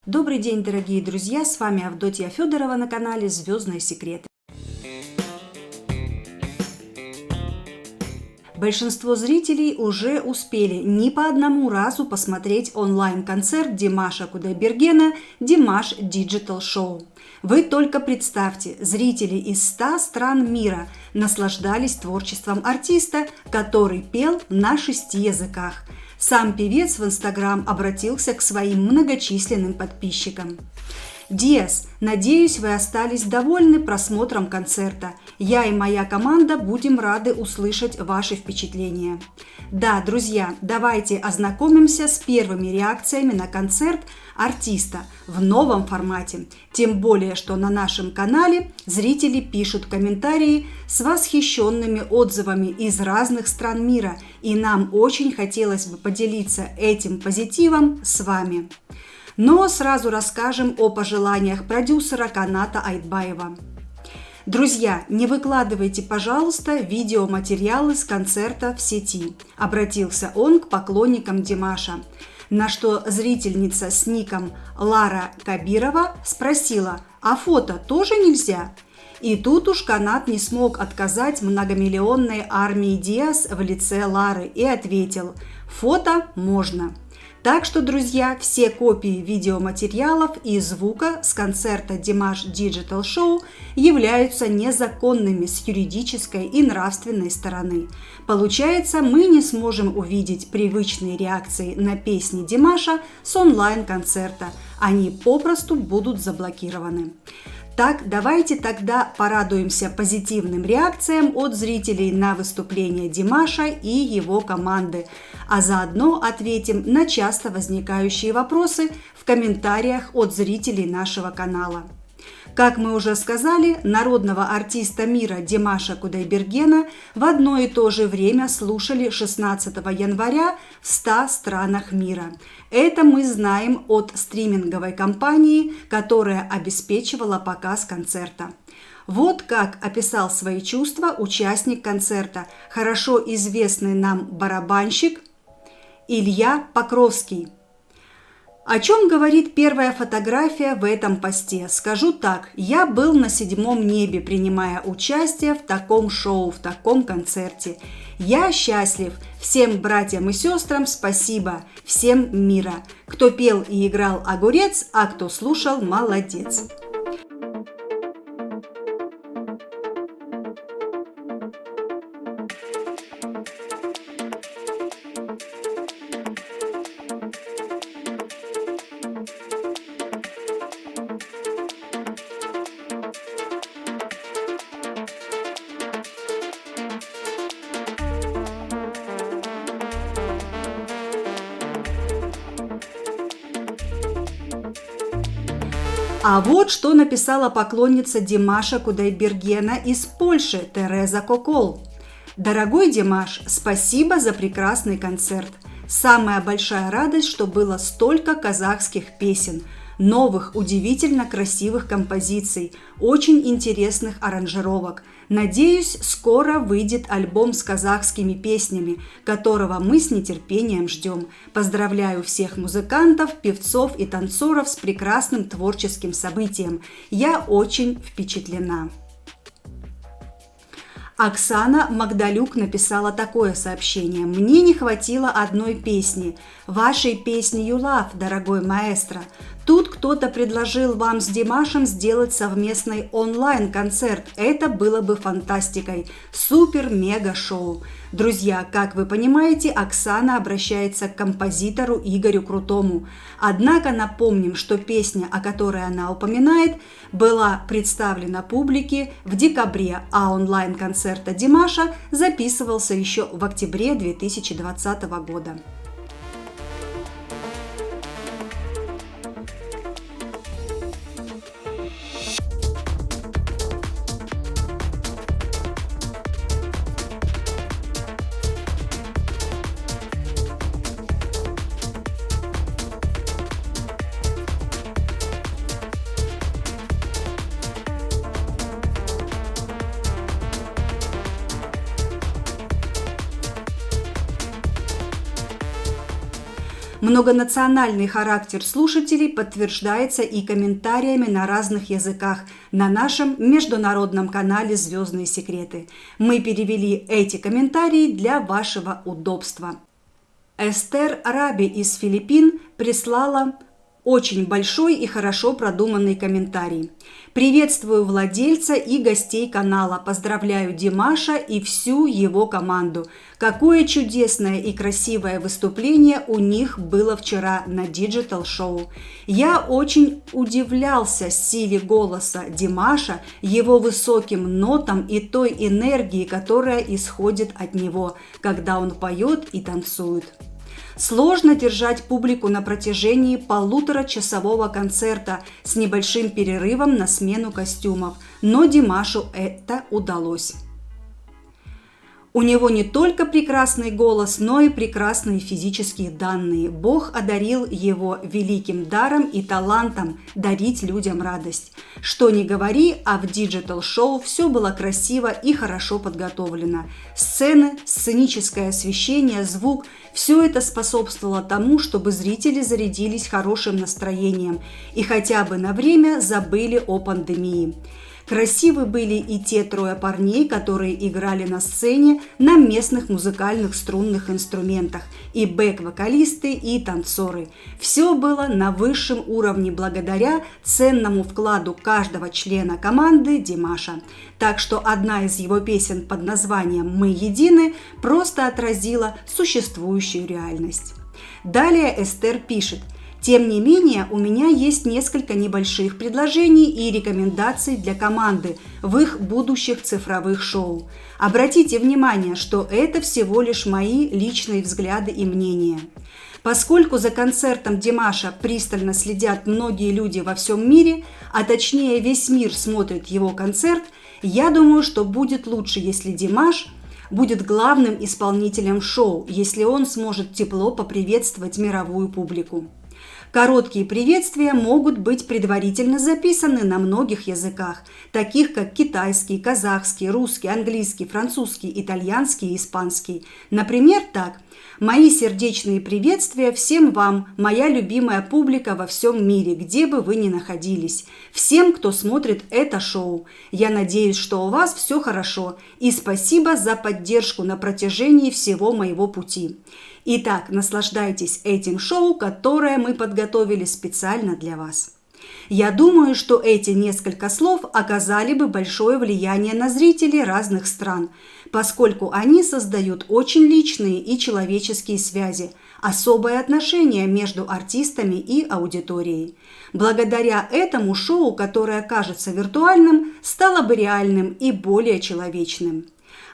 Добрый день, дорогие друзья! С вами Авдотья Федорова на канале «Звездные секреты». Большинство зрителей уже успели не по одному разу посмотреть онлайн-концерт Димаша Кудайбергена «Димаш Digital Show». Вы только представьте, зрители из 100 стран мира наслаждались творчеством артиста, который пел на 6 языках. Сам певец в Инстаграм обратился к своим многочисленным подписчикам. Диас, надеюсь, вы остались довольны просмотром концерта. Я и моя команда будем рады услышать ваши впечатления. Да, друзья, давайте ознакомимся с первыми реакциями на концерт артиста в новом формате. Тем более, что на нашем канале зрители пишут комментарии с восхищенными отзывами из разных стран мира, и нам очень хотелось бы поделиться этим позитивом с вами. Но сразу расскажем о пожеланиях продюсера Каната Айтбаева. Друзья, не выкладывайте, пожалуйста, видеоматериалы с концерта в сети, обратился он к поклонникам Димаша, на что зрительница с ником Лара Кабирова спросила: а фото тоже нельзя? И тут уж Канат не смог отказать многомиллионной армии Диас в лице Лары и ответил: фото можно. Так что, друзья, все копии видеоматериалов и звука с концерта Димаш Digital Show являются незаконными с юридической и нравственной стороны. Получается, мы не сможем увидеть привычные реакции на песни Димаша с онлайн-концерта. Они попросту будут заблокированы. Так, давайте тогда порадуемся позитивным реакциям от зрителей на выступление Димаша и его команды, а заодно ответим на часто возникающие вопросы в комментариях от зрителей нашего канала. Как мы уже сказали, народного артиста мира Димаша Кудайбергена в одно и то же время слушали 16 января в 100 странах мира. Это мы знаем от стриминговой компании, которая обеспечивала показ концерта. Вот как описал свои чувства участник концерта, хорошо известный нам барабанщик Илья Покровский. О чем говорит первая фотография в этом посте? Скажу так: я был на 7-м небе, принимая участие в таком шоу, в таком концерте. Я счастлив. Всем братьям и сестрам спасибо. Всем мира. Кто пел и играл — огурец, а кто слушал — молодец. А вот что написала поклонница Димаша Кудайбергена из Польши Тереза Кокол. Дорогой Димаш, спасибо за прекрасный концерт. Самая большая радость, что было столько казахских песен, новых, удивительно красивых композиций, очень интересных аранжировок. Надеюсь, скоро выйдет альбом с казахскими песнями, которого мы с нетерпением ждем. Поздравляю всех музыкантов, певцов и танцоров с прекрасным творческим событием. Я очень впечатлена. Оксана Магдалюк написала такое сообщение: «Мне не хватило одной песни, вашей песни «You Love», дорогой маэстро. Тут кто-то предложил вам с Димашем сделать совместный онлайн-концерт. Это было бы фантастикой. Супер-мега-шоу». Друзья, как вы понимаете, Оксана обращается к композитору Игорю Крутому. Однако напомним, что песня, о которой она упоминает, была представлена публике в декабре, а онлайн-концерт Димаша записывался еще в октябре 2020 года. Многонациональный характер слушателей подтверждается и комментариями на разных языках на нашем международном канале «Звездные секреты». Мы перевели эти комментарии для вашего удобства. Эстер Раби из Филиппин прислала очень большой и хорошо продуманный комментарий. Приветствую владельца и гостей канала. Поздравляю Димаша и всю его команду. Какое чудесное и красивое выступление у них было вчера на Digital Show. Я очень удивлялся силе голоса Димаша, его высоким нотам и той энергии, которая исходит от него, когда он поет и танцует. Сложно держать публику на протяжении полуторачасового концерта с небольшим перерывом на смену костюмов, но Димашу это удалось. У него не только прекрасный голос, но и прекрасные физические данные. Бог одарил его великим даром и талантом дарить людям радость. Что ни говори, а в Digital Show все было красиво и хорошо подготовлено. Сцены, сценическое освещение, звук – все это способствовало тому, чтобы зрители зарядились хорошим настроением и хотя бы на время забыли о пандемии. Красивы были и те трое парней, которые играли на сцене на местных музыкальных струнных инструментах, и бэк-вокалисты, и танцоры. Все было на высшем уровне благодаря ценному вкладу каждого члена команды Димаша. Так что одна из его песен под названием «Мы едины» просто отразила существующую реальность. Далее Эстер пишет: тем не менее, у меня есть несколько небольших предложений и рекомендаций для команды в их будущих цифровых шоу. Обратите внимание, что это всего лишь мои личные взгляды и мнения. Поскольку за концертом Димаша пристально следят многие люди во всем мире, а точнее весь мир смотрит его концерт, я думаю, что будет лучше, если Димаш будет главным исполнителем шоу, если он сможет тепло поприветствовать мировую публику. Короткие приветствия могут быть предварительно записаны на многих языках, таких как китайский, казахский, русский, английский, французский, итальянский и испанский. Например, так: «Мои сердечные приветствия всем вам, моя любимая публика во всем мире, где бы вы ни находились, всем, кто смотрит это шоу. Я надеюсь, что у вас все хорошо, и спасибо за поддержку на протяжении всего моего пути. Итак, наслаждайтесь этим шоу, которое мы подготовили специально для вас». Я думаю, что эти несколько слов оказали бы большое влияние на зрителей разных стран, поскольку они создают очень личные и человеческие связи, особое отношение между артистами и аудиторией. Благодаря этому шоу, которое кажется виртуальным, стало бы реальным и более человечным.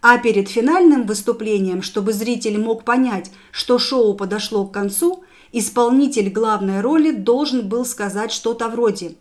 А перед финальным выступлением, чтобы зритель мог понять, что шоу подошло к концу, исполнитель главной роли должен был сказать что-то вроде: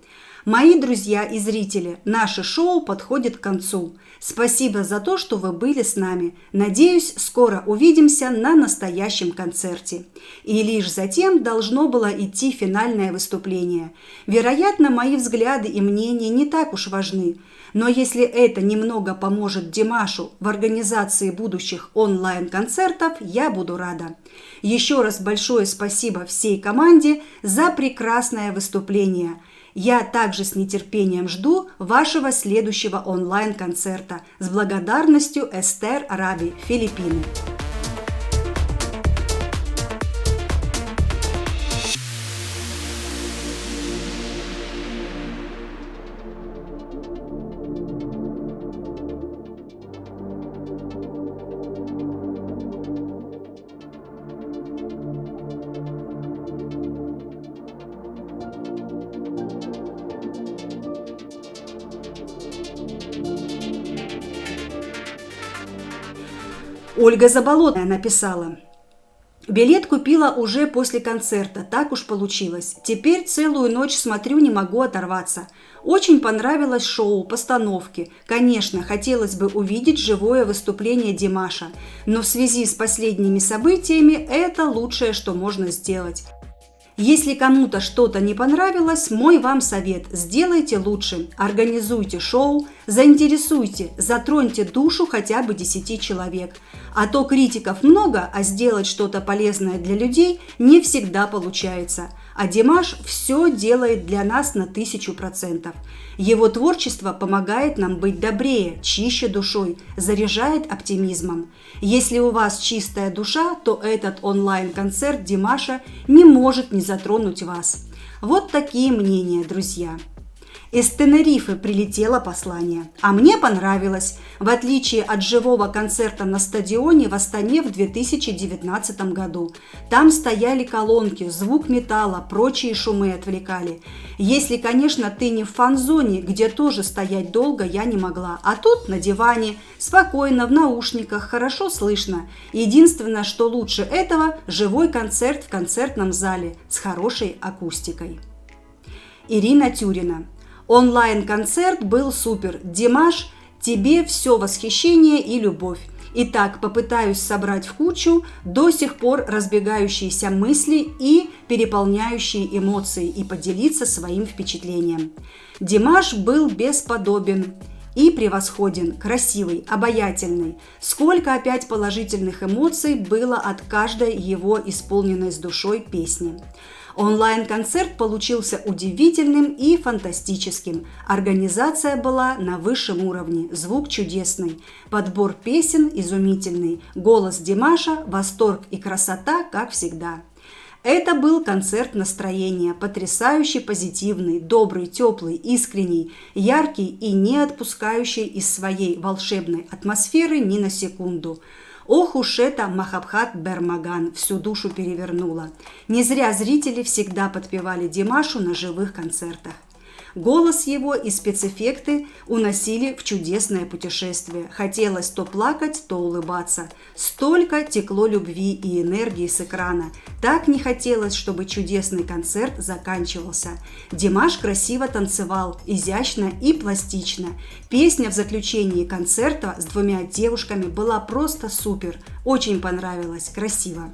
«Мои друзья и зрители, наше шоу подходит к концу. Спасибо за то, что вы были с нами. Надеюсь, скоро увидимся на настоящем концерте». И лишь затем должно было идти финальное выступление. Вероятно, мои взгляды и мнения не так уж важны, но если это немного поможет Димашу в организации будущих онлайн-концертов, я буду рада. Еще раз большое спасибо всей команде за прекрасное выступление. Я также с нетерпением жду вашего следующего онлайн-концерта. С благодарностью, Эстер Раби, Филиппины. Ольга Заболотная написала: «Билет купила уже после концерта, так уж получилось. Теперь целую ночь смотрю, не могу оторваться. Очень понравилось шоу, постановки. Конечно, хотелось бы увидеть живое выступление Димаша, но в связи с последними событиями это лучшее, что можно сделать. Если кому-то что-то не понравилось, мой вам совет – сделайте лучше, организуйте шоу, заинтересуйте, затроньте душу хотя бы 10 человек. А то критиков много, а сделать что-то полезное для людей не всегда получается. А Димаш все делает для нас на 1000%. Его творчество помогает нам быть добрее, чище душой, заряжает оптимизмом. Если у вас чистая душа, то этот онлайн-концерт Димаша не может не затронуть вас. Вот такие мнения, друзья. Из Тенерифе прилетело послание, а мне понравилось. В отличие от живого концерта на стадионе в Астане в 2019 году. Там стояли колонки, звук металла, прочие шумы отвлекали. Если, конечно, ты не в фан-зоне, где тоже стоять долго я не могла. А тут на диване, спокойно, в наушниках, хорошо слышно. Единственное, что лучше этого – живой концерт в концертном зале с хорошей акустикой. Ирина Тюрина. Онлайн-концерт был супер. Димаш, тебе все восхищение и любовь. Итак, попытаюсь собрать в кучу до сих пор разбегающиеся мысли и переполняющие эмоции и поделиться своим впечатлением. Димаш был бесподобен и превосходен, красивый, обаятельный. Сколько опять положительных эмоций было от каждой его исполненной с душой песни. Онлайн-концерт получился удивительным и фантастическим. Организация была на высшем уровне, звук чудесный, подбор песен изумительный, голос Димаша, восторг и красота, как всегда. Это был концерт настроения, потрясающе позитивный, добрый, теплый, искренний, яркий и не отпускающий из своей волшебной атмосферы ни на секунду. Ох уж это Махабхат Бермаган всю душу перевернула. Не зря зрители всегда подпевали Димашу на живых концертах. Голос его и спецэффекты уносили в чудесное путешествие. Хотелось то плакать, то улыбаться. Столько текло любви и энергии с экрана. Так не хотелось, чтобы чудесный концерт заканчивался. Димаш красиво танцевал, изящно и пластично. Песня в заключении концерта с 2 девушками была просто супер. Очень понравилась, красиво.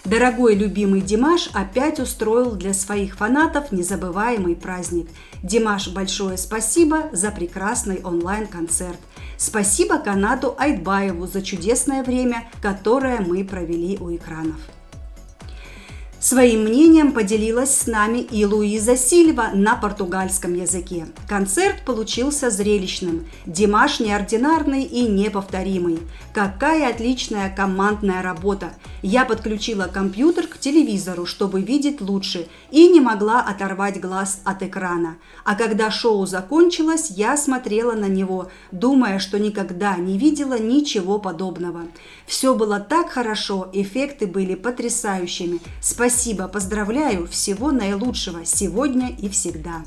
Дорогой любимый Димаш опять устроил для своих фанатов незабываемый праздник. Димаш, большое спасибо за прекрасный онлайн-концерт. Спасибо Канату Айтбаеву за чудесное время, которое мы провели у экранов. Своим мнением поделилась с нами и Луиза Сильва на португальском языке. Концерт получился зрелищным, Димаш неординарный и неповторимый. Какая отличная командная работа! Я подключила компьютер к телевизору, чтобы видеть лучше, и не могла оторвать глаз от экрана. А когда шоу закончилось, я смотрела на него, думая, что никогда не видела ничего подобного. Все было так хорошо, эффекты были потрясающими. Спасибо, поздравляю, всего наилучшего сегодня и всегда.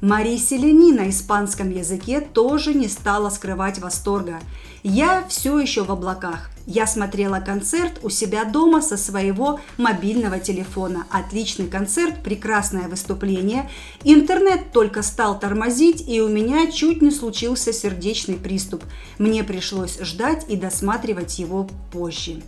Мария Селени на испанском языке тоже не стала скрывать восторга. Я все еще в облаках. Я смотрела концерт у себя дома со своего мобильного телефона. Отличный концерт, прекрасное выступление. Интернет только стал тормозить, и у меня чуть не случился сердечный приступ. Мне пришлось ждать и досматривать его позже.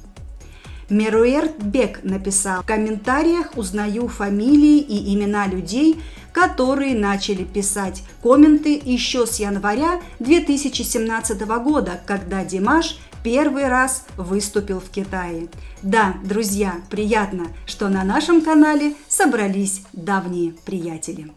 Меруэрт Бек написал: в комментариях узнаю фамилии и имена людей, которые начали писать комменты еще с января 2017 года, когда Димаш первый раз выступил в Китае. Да, друзья, приятно, что на нашем канале собрались давние приятели.